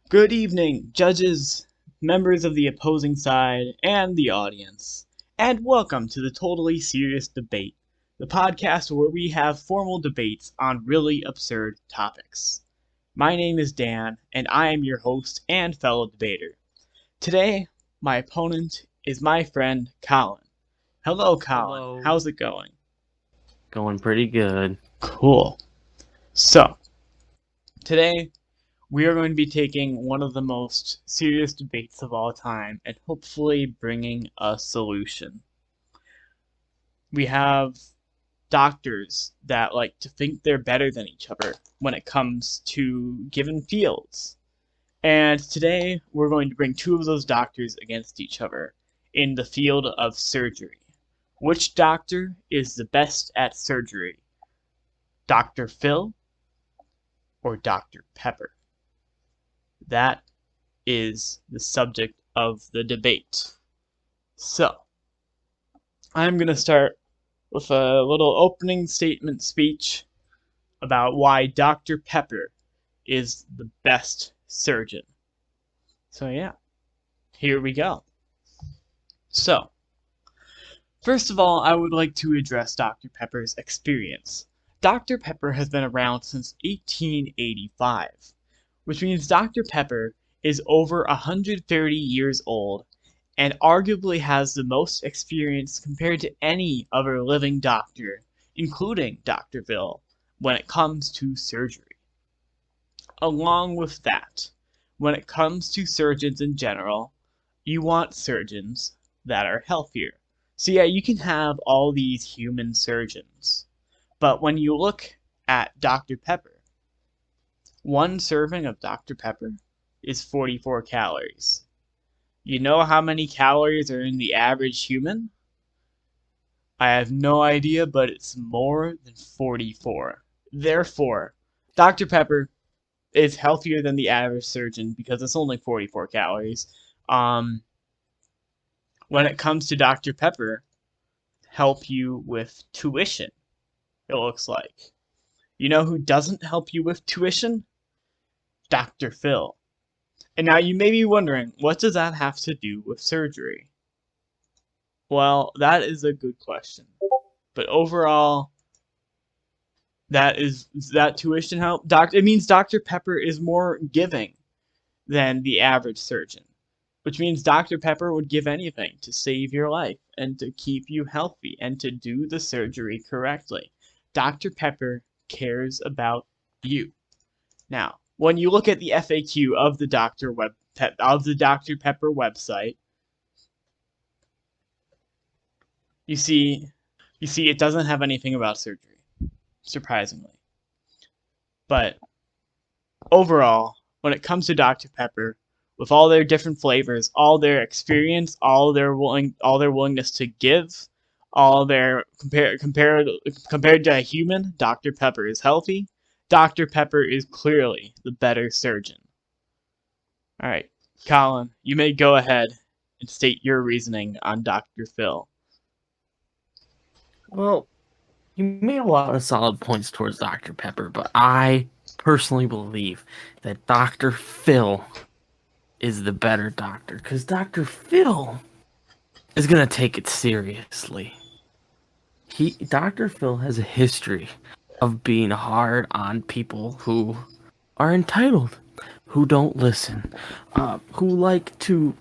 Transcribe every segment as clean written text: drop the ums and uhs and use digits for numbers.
Good evening, judges, members of the opposing side, and the audience, and welcome to the Totally Serious Debate, the podcast where we have formal debates on really absurd topics. My name is Dan, and I am your host and fellow debater. Today, my opponent is my friend Collin. Hello, Collin. Hello. How's it going? Going pretty good. Cool. So, today we are going to be taking one of the most serious debates of all time and hopefully bringing a solution. We have doctors that like to think they're better than each other when it comes to given fields. And today we're going to bring two of those doctors against each other in the field of surgery. Which doctor is the best at surgery? Dr. Phil or Dr. Pepper? That is the subject of the debate. So, I'm going to start with a little opening statement speech about why Dr. Pepper is the best surgeon. So, yeah, here we go. So, first of all, I would like to address Dr. Pepper's experience. Dr. Pepper has been around since 1885. Which means Dr. Pepper is over 130 years old and arguably has the most experience compared to any other living doctor, including Dr. Phil, when it comes to surgery. Along with that, when it comes to surgeons in general, you want surgeons that are healthier. So yeah, you can have all these human surgeons, but when you look at Dr. Pepper, one serving of Dr. Pepper is 44 calories. You know how many calories are in the average human? I have no idea, but it's more than 44. Therefore, Dr. Pepper is healthier than the average surgeon because it's only 44 calories. When it comes to Dr. Pepper, help you with tuition, it looks like. You know who doesn't help you with tuition? Dr. Phil. And now you may be wondering, what does that have to do with surgery? Well, that is a good question. But overall, that tuition help. It means Dr. Pepper is more giving than the average surgeon, which means Dr. Pepper would give anything to save your life and to keep you healthy and to do the surgery correctly. Dr. Pepper cares about you. Now, when you look at the FAQ of the Dr. Pepper website, you see it doesn't have anything about surgery, surprisingly. But overall, when it comes to Dr. Pepper, with all their different flavors, all their experience, all their willingness to give, all their compared to a human, Dr. Pepper is healthy. Dr. Pepper is clearly the better surgeon. All right, Collin, you may go ahead and state your reasoning on Dr. Phil. Well, you made a lot of solid points towards Dr. Pepper, but I personally believe that Dr. Phil is the better doctor because Dr. Phil is going to take it seriously. Dr. Phil has a history of being hard on people who are entitled, who don't listen, who like to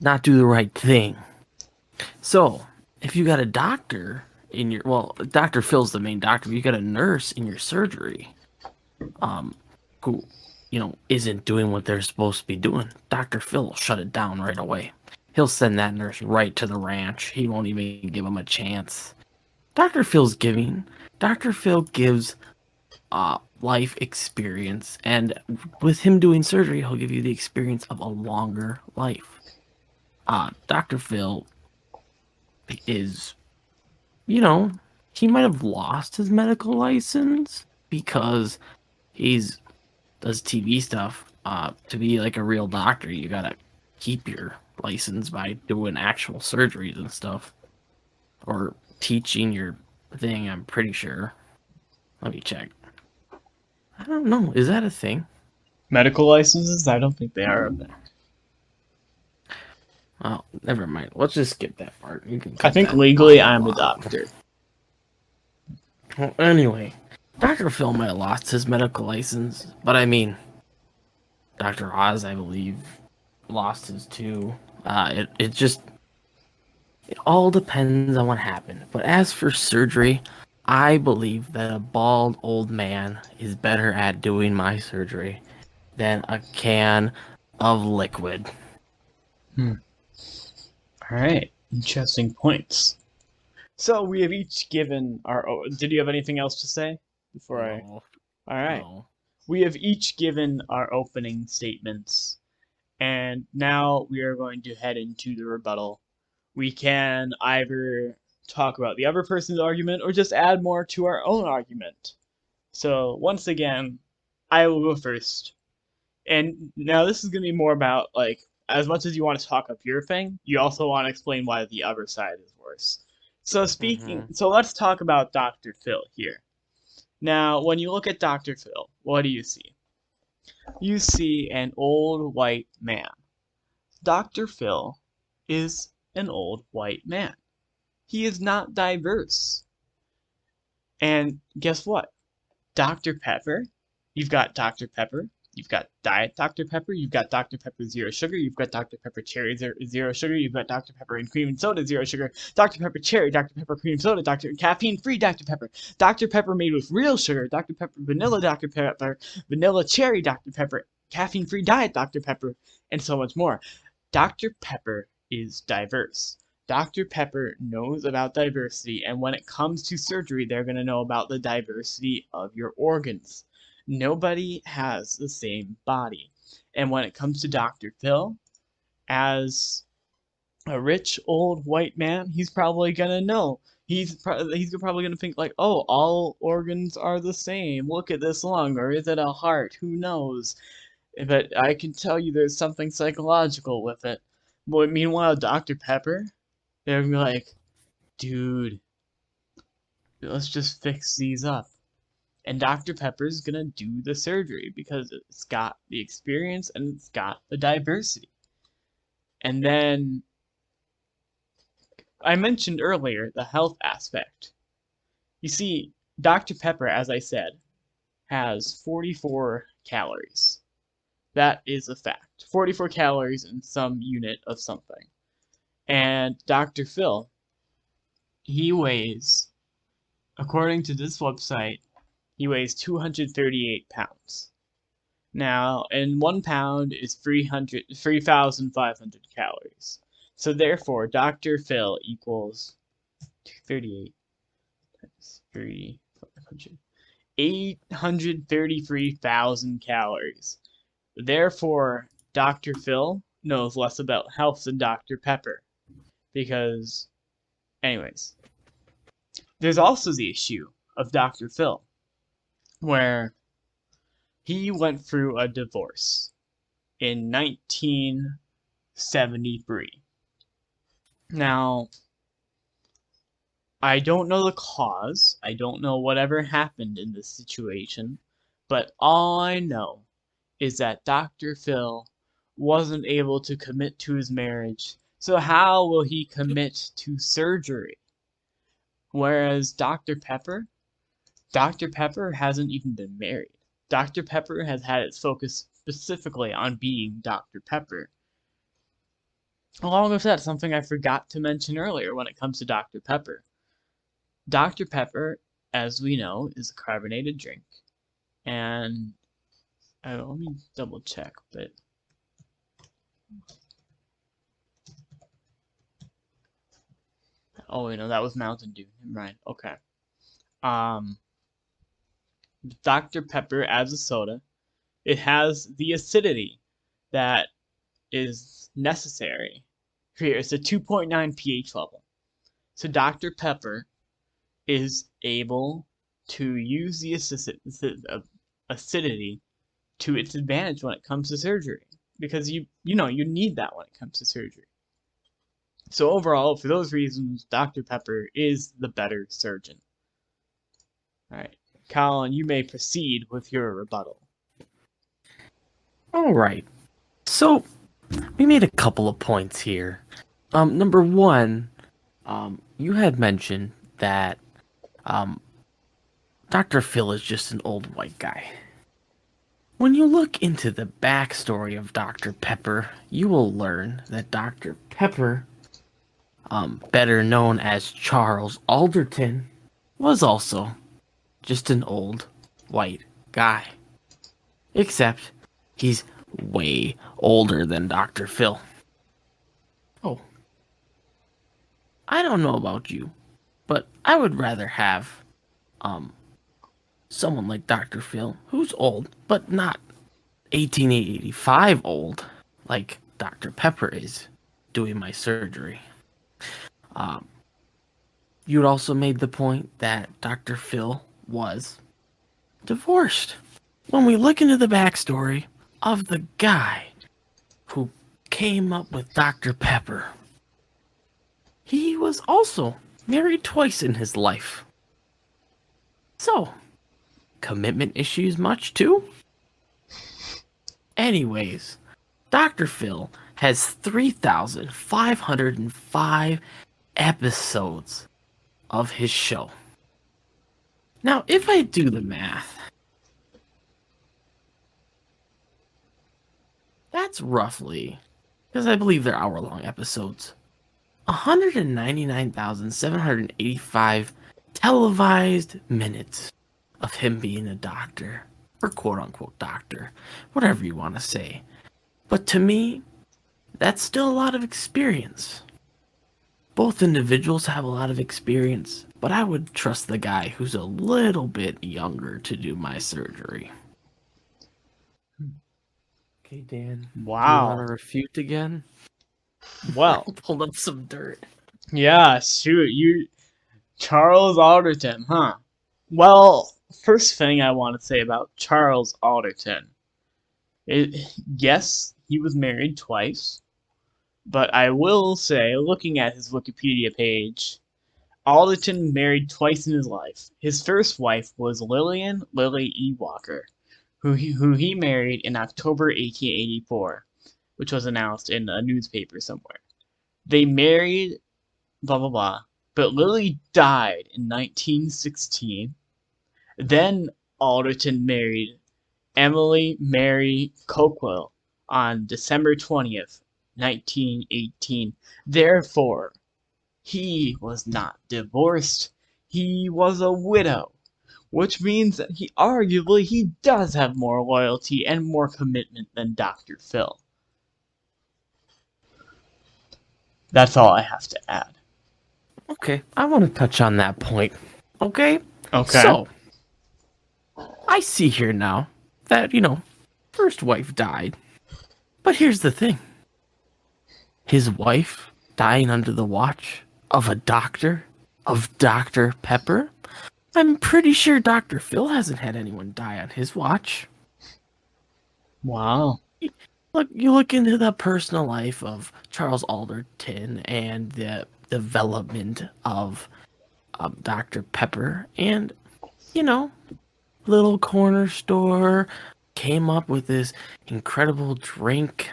not do the right thing. So, if you got a doctor in your, well, Dr. Phil's the main doctor, but you got a nurse in your surgery, who, isn't doing what they're supposed to be doing, Dr. Phil will shut it down right away. He'll send that nurse right to the ranch. He won't even give him a chance. Dr. Phil's giving. Dr. Phil gives life experience, and with him doing surgery, he'll give you the experience of a longer life. Dr. Phil is, he might have lost his medical license because he's does TV stuff. To be like a real doctor, you gotta keep your license by doing actual surgeries and stuff, or teaching your thing. I'm pretty sure. Let me check. I don't know. Is that a thing? Medical licenses? I don't think they are a thing. Oh, never mind. Let's just skip that part. You can I cut think that legally I'm a audio out. doctor. Well, anyway, Dr. Phil might have lost his medical license, but I mean, Dr. Oz, I believe, lost his too. It all depends on what happened. But as for surgery, I believe that a bald old man is better at doing my surgery than a can of liquid. Hmm. All right, interesting points. So we have each given our. Did you have anything else to say before I? No, All right. no. We have each given our opening statements, and now we are going to head into the rebuttal. We can either talk about the other person's argument or just add more to our own argument. So, once again, I will go first. And now this is going to be more about, like, as much as you want to talk up your thing, you also want to explain why the other side is worse. Mm-hmm. So let's talk about Dr. Phil here. Now, when you look at Dr. Phil, what do you see? You see an old white man. Dr. Phil is an old white man. He is not diverse. And guess what? Dr. Pepper, you've got Dr. Pepper, you've got Diet Dr. Pepper, you've got Dr. Pepper Zero Sugar, you've got Dr. Pepper Cherry Zero Sugar, you've got Dr. Pepper and Cream and Soda Zero Sugar, Dr. Pepper Cherry, Dr. Pepper Cream Soda, Dr. Caffeine Free Dr. Pepper, Dr. Pepper made with real sugar, Dr. Pepper Vanilla Dr. Pepper, Vanilla Cherry Dr. Pepper, Caffeine Free Diet Dr. Pepper, and so much more. Dr. Pepper is diverse. Dr. Pepper knows about diversity, and when it comes to surgery, they're going to know about the diversity of your organs. Nobody has the same body. And when it comes to Dr. Phil, as a rich old white man, he's probably going to know. He's probably going to think like, oh, all organs are the same. Look at this lung, or is it a heart? Who knows? But I can tell you there's something psychological with it. But meanwhile, Dr. Pepper, they're gonna be like, dude, let's just fix these up. And Dr. Pepper's gonna do the surgery because it's got the experience and it's got the diversity. And then I mentioned earlier the health aspect. You see, Dr. Pepper, as I said, has 44 calories. That is a fact. 44 calories in some unit of something. And Dr. Phil, he weighs, according to this website, he weighs 238 pounds. Now, and 1 pound is 3,500 calories. So therefore, Dr. Phil equals 238 times 3,500. 833,000 calories. Therefore, Dr. Phil knows less about health than Dr. Pepper. Because, anyways, there's also the issue of Dr. Phil, where he went through a divorce in 1973. Now, I don't know the cause, I don't know whatever happened in this situation, but all I know is that Dr. Phil wasn't able to commit to his marriage. So how will he commit to surgery? Whereas Dr. Pepper hasn't even been married. Dr. Pepper has had its focus specifically on being Dr. Pepper. Along with that, something I forgot to mention earlier when it comes to Dr. Pepper. Dr. Pepper, as we know, is a carbonated drink. And let me double check, but oh wait, no, that was Mountain Dew. Never mind. Okay. Um, Dr. Pepper as a soda, it has the acidity that is necessary. Here, it's a 2.9 pH level. So Dr. Pepper is able to use the acidity to its advantage when it comes to surgery. Because you need that when it comes to surgery. So overall, for those reasons, Dr. Pepper is the better surgeon. All right, Collin, you may proceed with your rebuttal. All right. So we made a couple of points here. Number one, you had mentioned that um, Dr. Phil is just an old white guy. When you look into the backstory of Dr. Pepper, you will learn that Dr. Pepper, better known as Charles Alderton, was also just an old white guy. Except he's way older than Dr. Phil. Oh, I don't know about you, but I would rather have um someone like Dr. Phil who's old, but not 1885 old like Dr. Pepper is doing my surgery. Um, you had also made the point that Dr. Phil was divorced. When we look into the backstory of the guy who came up with Dr. Pepper, he was also married twice in his life. So, commitment issues much too? Anyways, Dr. Phil has 3,505 episodes of his show. Now, if I do the math, that's roughly, because I believe they're hour-long episodes, 199,785 televised minutes of him being a doctor, or quote-unquote doctor, whatever you want to say. But to me, that's still a lot of experience. Both individuals have a lot of experience, but I would trust the guy who's a little bit younger to do my surgery. Okay, Dan, do you want Wow. to refute again? I Well, pulled up some dirt. yeah, shoot, you Charles Alderton, huh? Well, first thing I want to say about Charles Alderton. Yes, he was married twice, but I will say, looking at his Wikipedia page, Alderton married twice in his life. His first wife was Lillian Lily E. Walker, who he married in October 1884, which was announced in a newspaper somewhere. They married, blah blah blah, but Lily died in 1916. Then Alderton married Emily Mary Coquille on December 20th, 1918. Therefore, he was not divorced. He was a widow, which means that he does have more loyalty and more commitment than Dr. Phil. That's all I have to add. Okay, I want to touch on that point. Okay, Okay. so I see here now that, first wife died. But here's the thing, his wife dying under the watch of a doctor, of Dr. Pepper. I'm pretty sure Dr. Phil hasn't had anyone die on his watch. Wow. Look, you look into the personal life of Charles Alderton and the development of Dr. Pepper, and you know, little corner store came up with this incredible drink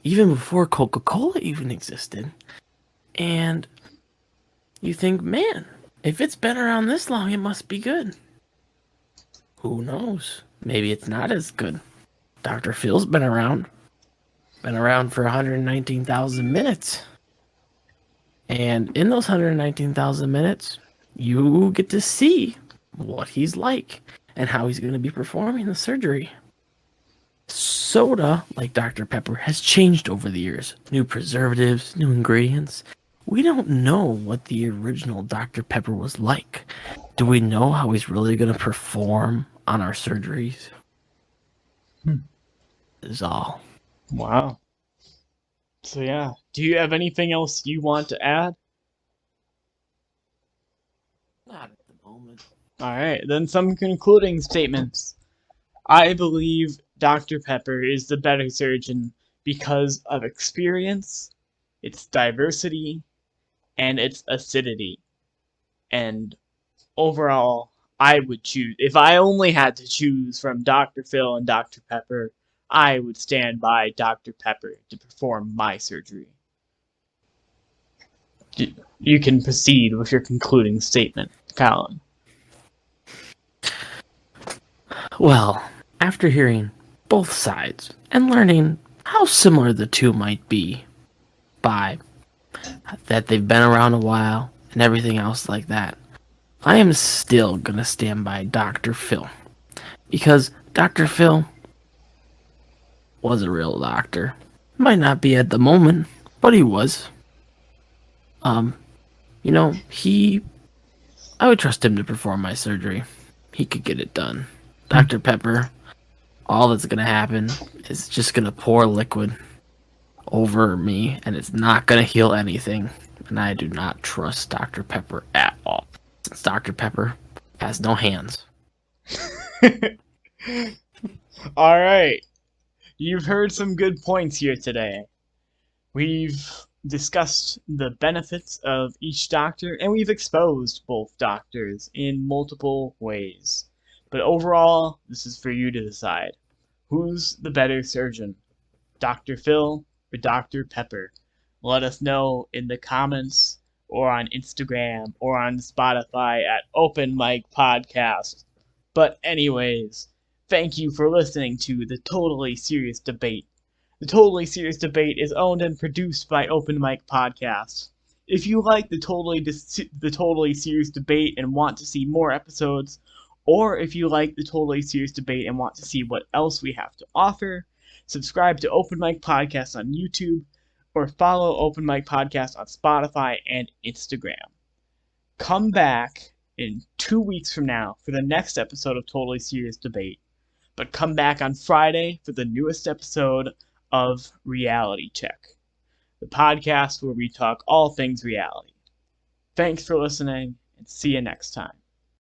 even before Coca-Cola even existed. And you think, man, if it's been around this long, it must be good. Who knows? Maybe it's not as good. Dr. Phil's been around for 119,000 minutes. And in those 119,000 minutes, you get to see what he's like and how he's going to be performing the surgery. Soda, like Dr. Pepper, has changed over the years. New preservatives, new ingredients. We don't know what the original Dr. Pepper was like. Do we know how he's really going to perform on our surgeries? Hmm. Is all. Wow. So yeah, do you have anything else you want to add? Not at the moment. All right, then some concluding statements. I believe Dr. Pepper is the better surgeon because of experience, its diversity, and its acidity. And overall, I would choose, if I only had to choose from Dr. Phil and Dr. Pepper, I would stand by Dr. Pepper to perform my surgery. You can proceed with your concluding statement, Collin. Well, after hearing both sides and learning how similar the two might be by that they've been around a while and everything else like that, I am still gonna stand by Dr. Phil. Because Dr. Phil was a real doctor. Might not be at the moment, but he was. Um, he I would trust him to perform my surgery. He could get it done. Dr. Pepper, all that's gonna happen is just gonna pour liquid over me and it's not gonna heal anything. And I do not trust Dr. Pepper at all. Since Dr. Pepper has no hands. All right. You've heard some good points here today. We've discussed the benefits of each doctor, and we've exposed both doctors in multiple ways. But overall, this is for you to decide. Who's the better surgeon, Dr. Phil or Dr. Pepper? Let us know in the comments or on Instagram or on Spotify at Open Mic Podcast. But anyways, thank you for listening to the Totally Serious Debate. The Totally Serious Debate is owned and produced by Open Mic Podcast. If you like the Totally Serious Debate and want to see more episodes, or if you like the Totally Serious Debate and want to see what else we have to offer, subscribe to Open Mic Podcast on YouTube or follow Open Mic Podcast on Spotify and Instagram. Come back in 2 weeks from now for the next episode of Totally Serious Debate. But come back on Friday for the newest episode of Reality Check, the podcast where we talk all things reality. Thanks for listening, and see you next time.